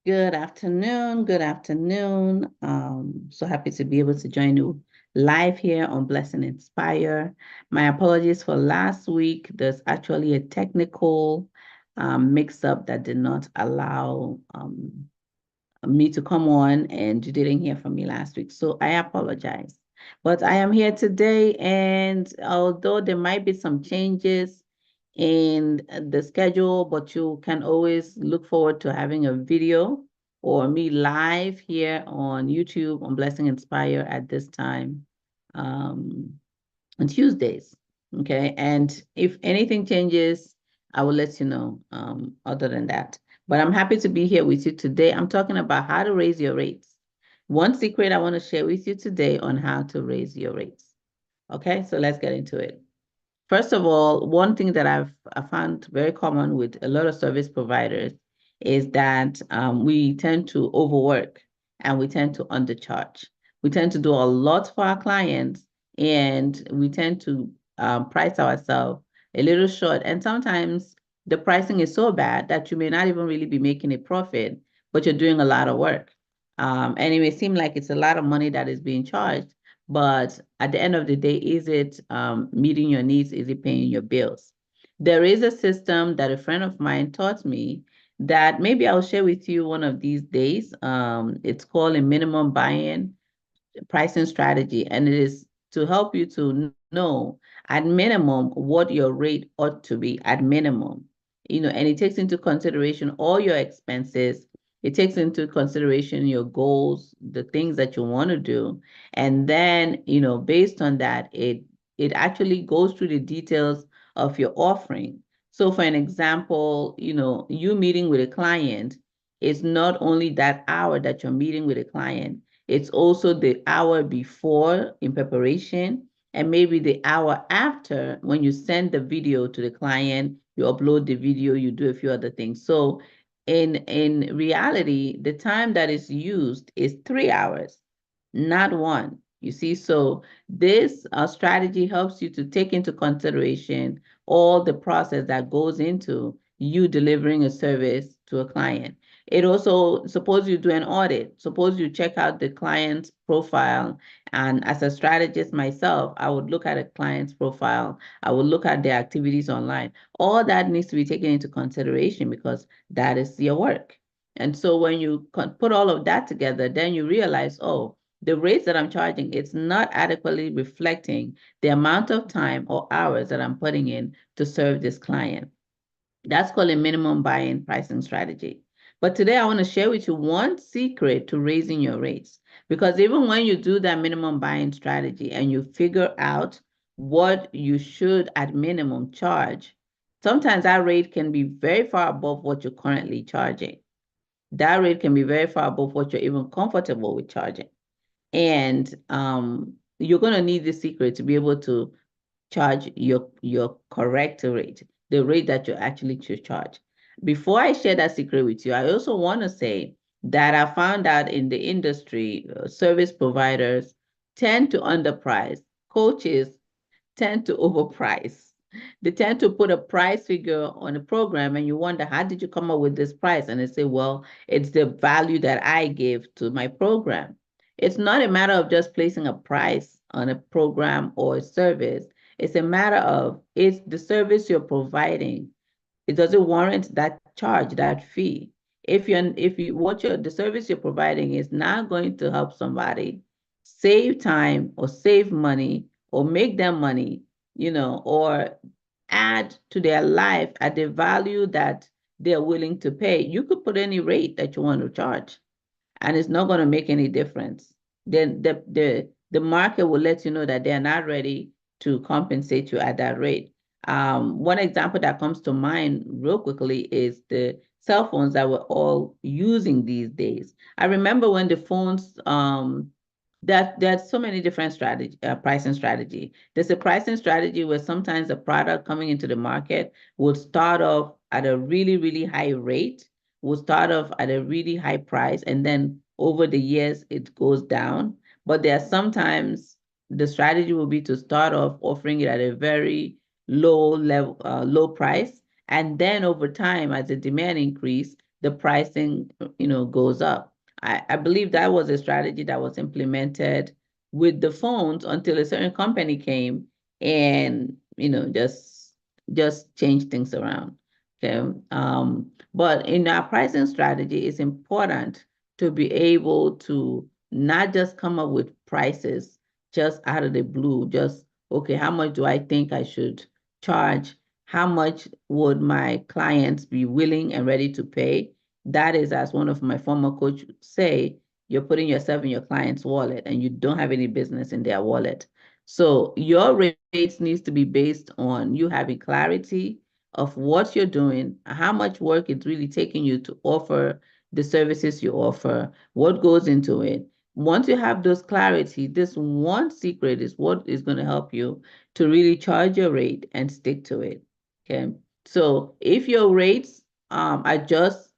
Good afternoon. Good afternoon. So happy to be able to join you live here on Blessing Inspire. My apologies for last week. There's actually a technical mix-up that did not allow me to come on, and you didn't hear from me last week. So I apologize. But I am here today, and although there might be some changes in the schedule, but you can always look forward to having a video or me live here on YouTube on Blessing Inspire at this time on Tuesdays. Okay. And if anything changes, I will let you know other than that. But I'm happy to be here with you today. I'm talking about how to raise your rates. One secret I want to share with you today on how to raise your rates. Okay, so let's get into it. First of all, one thing that I found very common with a lot of service providers is that we tend to overwork and we tend to undercharge. We tend to do a lot for our clients, and we tend to price ourselves a little short. And sometimes the pricing is so bad that you may not even really be making a profit, but you're doing a lot of work. And it may seem like it's a lot of money that is being charged, but at the end of the day, is it meeting your needs? Is it paying your bills? There is a system that a friend of mine taught me that maybe I'll share with you one of these days. It's called a minimum buy-in pricing strategy, and it is to help you to know at minimum what your rate ought to be at minimum. And it takes into consideration all your expenses. It takes into consideration your goals, the things that you want to do. And then, based on that, it actually goes through the details of your offering. So for an example, you meeting with a client is not only that hour that you're meeting with a client, it's also the hour before in preparation, and maybe the hour after when you send the video to the client, you upload the video, you do a few other things. So in reality, the time that is used is 3 hours, not one. You see, so this strategy helps you to take into consideration all the process that goes into you delivering a service to a client. It also, suppose you do an audit, suppose you check out the client's profile. And as a strategist myself, I would look at a client's profile, I would look at their activities online. All that needs to be taken into consideration because that is your work. And so when you put all of that together, then you realize, oh, the rates that I'm charging, it's not adequately reflecting the amount of time or hours that I'm putting in to serve this client. That's called a minimum buy-in pricing strategy. But today I want to share with you one secret to raising your rates. Because even when you do that minimum buy-in strategy and you figure out what you should at minimum charge, sometimes that rate can be very far above what you're currently charging. That rate can be very far above what you're even comfortable with charging. And you're going to need the secret to be able to charge your correct rate, the rate that you actually should charge. Before I share that secret with you, I also want to say that I found out in the industry, service providers tend to underprice, coaches tend to overprice. They tend to put a price figure on a program, and you wonder, how did you come up with this price? And they say, well, it's the value that I give to my program. It's not a matter of just placing a price on a program or a service. It's a matter of, it's the service you're providing. It doesn't warrant that charge, that fee. The service you're providing is not going to help somebody save time or save money or make them money, or add to their life at the value that they're willing to pay, you could put any rate that you want to charge, and it's not going to make any difference. Then the market will let you know that they're not ready to compensate you at that rate. One example that comes to mind real quickly is the cell phones that we're all using these days. I remember when the phones, there's so many different pricing strategy. There's a pricing strategy where sometimes a product coming into the market will start off at a really, really high rate, will start off at a really high price, and then over the years it goes down. But there are sometimes the strategy will be to start off offering it at a very low level, low price, and then over time, as the demand increase, the pricing, goes up. I believe that was a strategy that was implemented with the phones until a certain company came and, just changed things around. Okay. But in our pricing strategy, it's important to be able to not just come up with prices just out of the blue, just, okay, how much do I think I should charge? How much would my clients be willing and ready to pay? That is, as one of my former coach say, you're putting yourself in your client's wallet and you don't have any business in their wallet. So your rates needs to be based on you having clarity of what you're doing, how much work it's really taking you to offer the services you offer, what goes into it. Once you have those clarity, this one secret is what is going to help you to really charge your rate and stick to it. Okay. So if your rates are just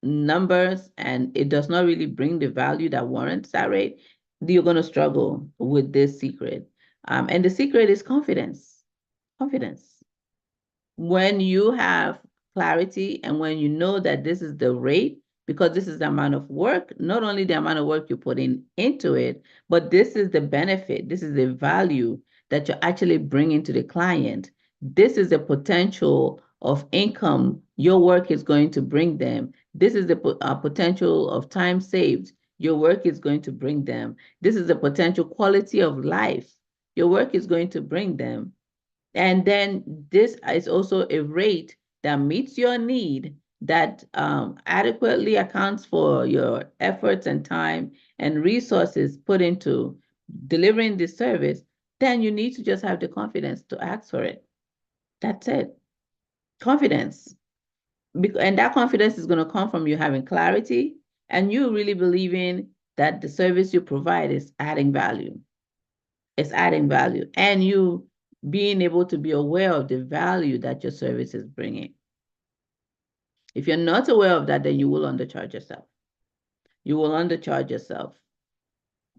numbers and it does not really bring the value that warrants that rate, you're going to struggle with this secret. And the secret is confidence. Confidence. When you have clarity and when you know that this is the rate, because this is the amount of work, not only the amount of work you put into it, but this is the benefit, this is the value that you're actually bringing to the client. This is the potential of income your work is going to bring them. This is the potential of time saved your work is going to bring them. This is the potential quality of life your work is going to bring them. And then this is also a rate that meets your need, that adequately accounts for your efforts and time and resources put into delivering this service. Then you need to just have the confidence to ask for it. That's it. Confidence. And that confidence is going to come from you having clarity and you really believing that the service you provide is adding value. It's adding value. And you being able to be aware of the value that your service is bringing. If you're not aware of that, then you will undercharge yourself. You will undercharge yourself.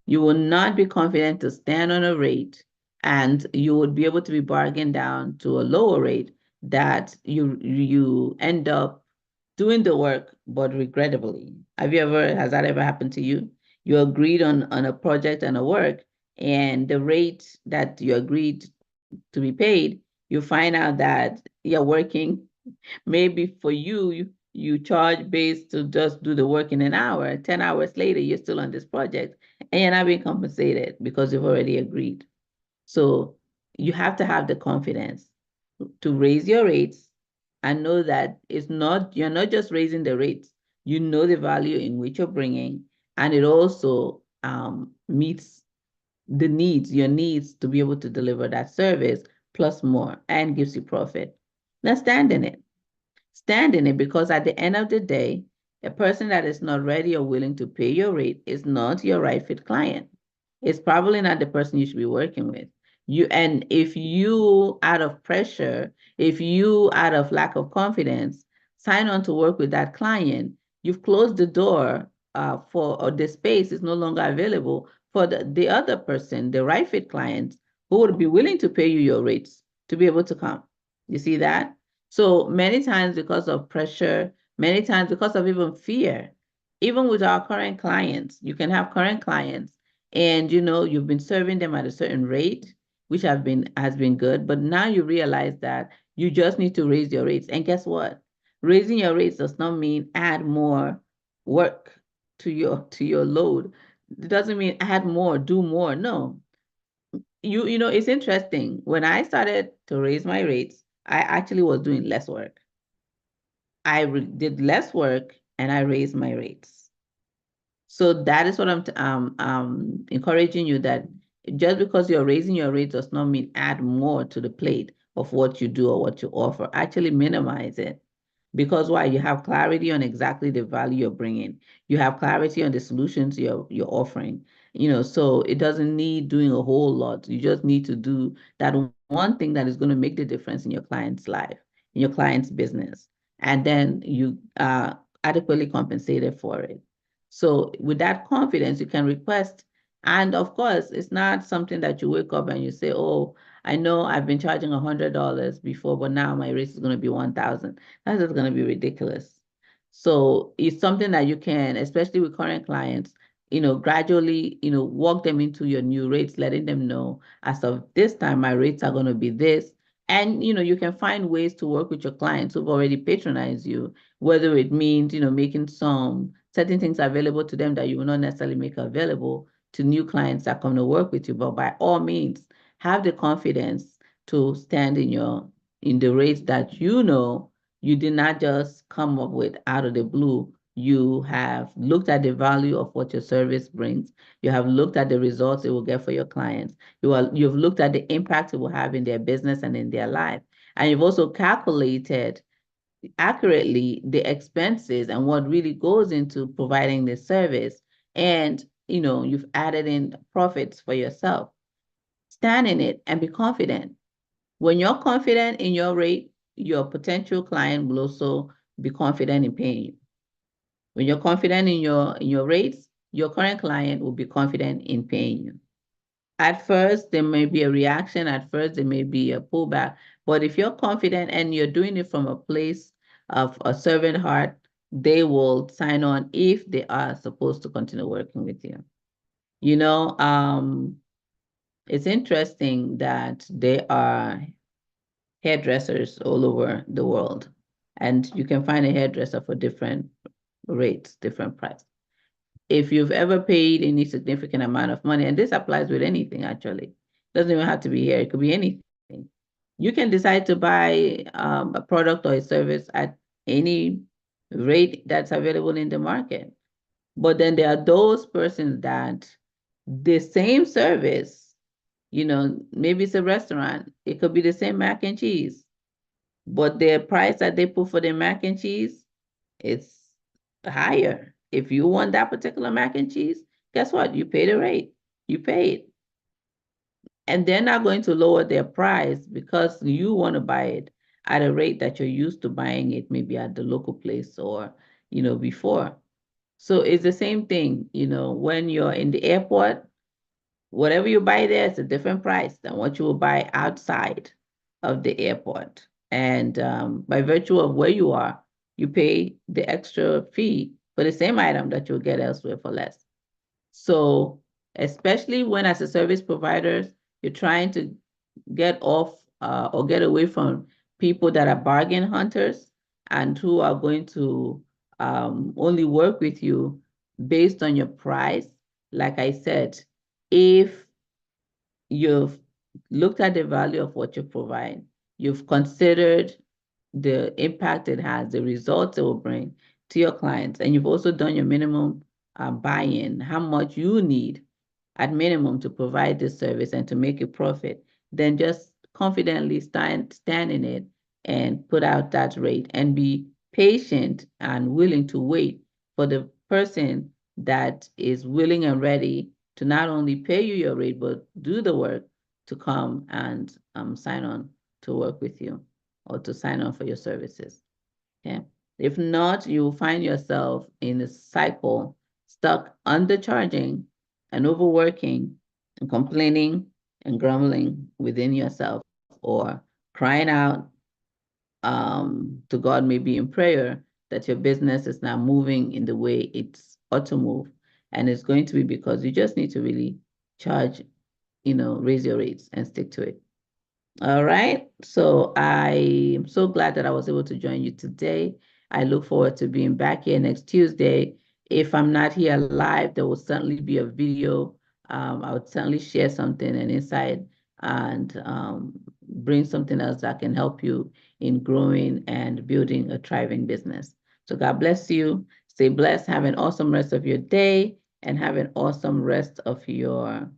You will not be confident to stand on a rate, and you would be able to be bargained down to a lower rate that you end up doing the work, but regrettably. Has that ever happened to you? You agreed on a project and a work, and the rate that you agreed to be paid, you find out that you're working, maybe for you charge based to just do the work in an hour. 10 hours later, you're still on this project and you're not being compensated because you've already agreed. So you have to have the confidence to raise your rates and know that you're not just raising the rates, you know the value in which you're bringing, and it also meets your needs to be able to deliver that service plus more and gives you profit. Now stand in it. Stand in it, because at the end of the day, a person that is not ready or willing to pay your rate is not your right fit client. It's probably not the person you should be working with. And if you, out of pressure, if you, out of lack of confidence, sign on to work with that client, you've closed the door or the space is no longer available for the other person, the right fit client, who would be willing to pay you your rates to be able to come. You see that? So many times because of pressure, many times because of even fear, even with our current clients, you can have current clients and you've been serving them at a certain rate, which has been good, but now you realize that you just need to raise your rates. And guess what? Raising your rates does not mean add more work to your load. It doesn't mean add more, do more. No. It's interesting. When I started to raise my rates, I actually was doing less work. I did less work and I raised my rates. So that is what I'm encouraging you, that just because you're raising your rates does not mean add more to the plate of what you do or what you offer. Actually minimize it. Because why? You have clarity on exactly the value you're bringing. You have clarity on the solutions you're offering. So it doesn't need doing a whole lot. You just need to do that one thing that is going to make the difference in your client's life, in your client's business, and then you are adequately compensated for it. So with that confidence, you can request. And of course, it's not something that you wake up and you say, oh, I know I've been charging $100 before, but now my rate is going to be 1,000. That's just going to be ridiculous. So it's something that you can, especially with current clients, gradually, walk them into your new rates, letting them know as of this time, my rates are going to be this. And, you can find ways to work with your clients who've already patronized you, whether it means, making some certain things available to them that you will not necessarily make available to new clients that come to work with you. But by all means, have the confidence to stand in the rates that you did not just come up with out of the blue. You have looked at the value of what your service brings. You have looked at the results it will get for your clients. You've looked at the impact it will have in their business and in their life. And you've also calculated accurately the expenses and what really goes into providing the service. And, you've added in profits for yourself. Stand in it and be confident. When you're confident in your rate, your potential client will also be confident in paying you. When you're confident in your rates, your current client will be confident in paying you. At first, there may be a reaction. At first, there may be a pullback. But if you're confident and you're doing it from a place of a servant heart, they will sign on if they are supposed to continue working with you. It's interesting that there are hairdressers all over the world, and you can find a hairdresser for different rates, different price. If you've ever paid any significant amount of money, and this applies with anything actually, doesn't even have to be hair, it could be anything. You can decide to buy a product or a service at any rate that's available in the market. But then there are those persons that the same service, maybe it's a restaurant, it could be the same mac and cheese, but the price that they put for the mac and cheese, it's higher. If you want that particular mac and cheese, guess what? You pay the rate. You pay it. And they're not going to lower their price because you want to buy it at a rate that you're used to buying it, maybe at the local place or, before. So it's the same thing, when you're in the airport, whatever you buy there is a different price than what you will buy outside of the airport. And by virtue of where you are, you pay the extra fee for the same item that you'll get elsewhere for less. So especially when as a service provider, you're trying to get off or get away from people that are bargain hunters and who are going to only work with you based on your price. Like I said, if you've looked at the value of what you provide, you've considered the impact it has, the results it will bring to your clients, and you've also done your minimum buy-in, how much you need at minimum to provide this service and to make a profit, then just confidently stand in it and put out that rate and be patient and willing to wait for the person that is willing and ready to not only pay you your rate, but do the work to come and sign on to work with you or to sign on for your services. Okay. If not, you will find yourself in a cycle, stuck undercharging and overworking and complaining and grumbling within yourself, or crying out to God, maybe in prayer, that your business is not moving in the way it's ought to move. And it's going to be because you just need to really charge, raise your rates and stick to it. All right. So I am so glad that I was able to join you today. I look forward to being back here next Tuesday. If I'm not here live, there will certainly be a video. I would certainly share something, an insight, and bring something else that can help you in growing and building a thriving business. So God bless you. Stay blessed. Have an awesome rest of your day and have an awesome rest of your